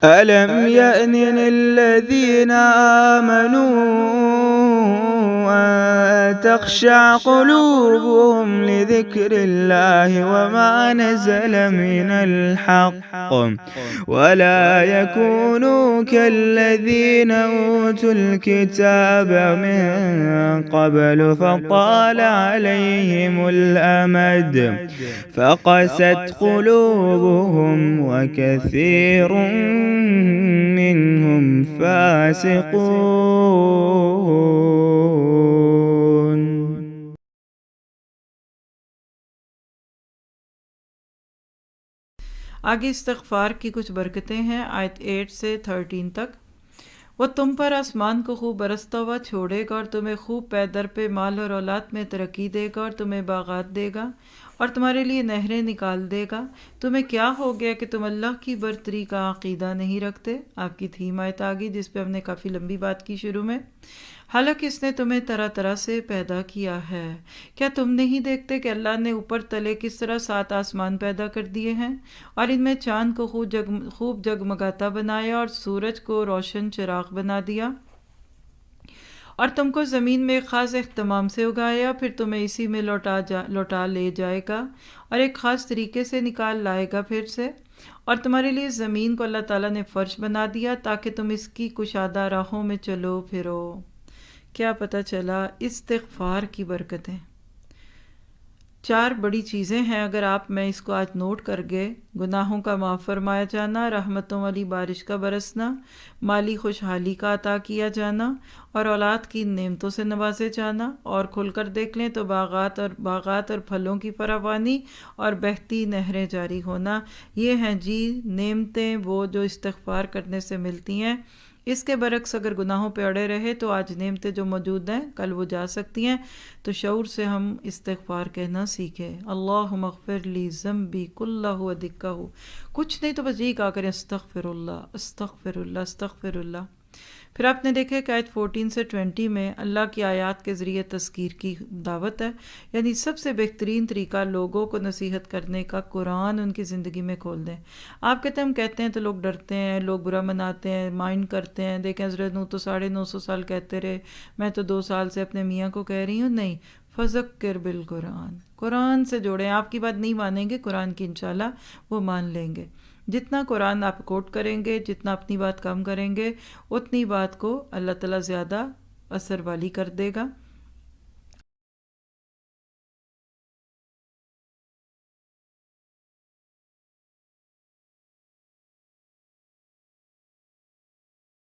ألم يأن للذين آمنوا أن تخشع قلوبهم لذكر الله وما نزل من الحق ولا يكونوا كالذين أوتوا الكتاب من قبل فطال عليهم الأمد فقست قلوبهم وكثير منهم فاسقون۔ آگے استغفار کی کچھ برکتیں ہیں آیت 8 سے 13 تک۔ وہ تم پر آسمان کو خوب برستا ہوا چھوڑے گا اور تمہیں خوب پے در پہ مال اور اولاد میں ترقی دے گا اور تمہیں باغات دے گا اور تمہارے لیے نہریں نکال دے گا۔ تمہیں کیا ہو گیا کہ تم اللہ کی برتری کا عقیدہ نہیں رکھتے؟ آپ کی تھیم آیت آ گئی جس پہ ہم نے کافی لمبی بات کی شروع میں۔ حالانکہ اس نے تمہیں طرح طرح سے پیدا کیا ہے۔ کیا تم نہیں دیکھتے کہ اللہ نے اوپر تلے کس طرح 7 آسمان پیدا کر دیے ہیں اور ان میں چاند کو خوب جگمگاتا بنایا اور سورج کو روشن چراغ بنا دیا اور تم کو زمین میں ایک خاص اہتمام سے اگایا، پھر تمہیں اسی میں لوٹا لے جائے گا اور ایک خاص طریقے سے نکال لائے گا پھر سے، اور تمہارے لیے زمین کو اللہ تعالیٰ نے فرش بنا دیا تاکہ تم اس کی کشادہ راہوں میں چلو پھرو۔ کیا پتہ چلا؟ استغفار کی برکتیں 4 بڑی چیزیں ہیں اگر آپ میں اس کو آج نوٹ کر گئے۔ گناہوں کا معاف فرمایا جانا، رحمتوں والی بارش کا برسنا، مالی خوشحالی کا عطا کیا جانا اور اولاد کی نعمتوں سے نوازے جانا، اور کھل کر دیکھ لیں تو باغات اور پھلوں کی فراوانی اور بہتی نہریں جاری ہونا، یہ ہیں جی نعمتیں وہ جو استغفار کرنے سے ملتی ہیں۔ اس کے برعکس اگر گناہوں پہ اڑے رہے تو آج نعمتیں جو موجود ہیں کل وہ جا سکتی ہیں، تو شعور سے ہم استغفار کہنا سیکھیں۔ اللہم اغفر لی ذنبی کلہ و دکہ، کچھ نہیں تو بس یہی کہا کریں استغفر اللہ استغفر اللہ استغفر اللہ۔ پھر آپ نے دیکھا کہ آیت 14 سے 20 میں اللہ کی آیات کے ذریعے تذکیر کی دعوت ہے، یعنی سب سے بہترین طریقہ لوگوں کو نصیحت کرنے کا قرآن ان کی زندگی میں کھول دیں۔ آپ کہتے ہیں ہم کہتے ہیں تو لوگ ڈرتے ہیں، لوگ برا مناتے ہیں، مائنڈ کرتے ہیں۔ دیکھیں حضرت نوح تو 950 سال کہتے رہے، میں تو 2 سال سے اپنے میاں کو کہہ رہی ہوں۔ نہیں، فذکر بالقرآن، قرآن سے جوڑیں۔ آپ کی بات نہیں مانیں گے، قرآن کی انشاءاللہ وہ مان لیں گے۔ جتنا قرآن آپ کوٹ کریں گے، جتنا اپنی بات کم کریں گے، اتنی بات کو اللہ تعالیٰ زیادہ اثر والی کر دے گا۔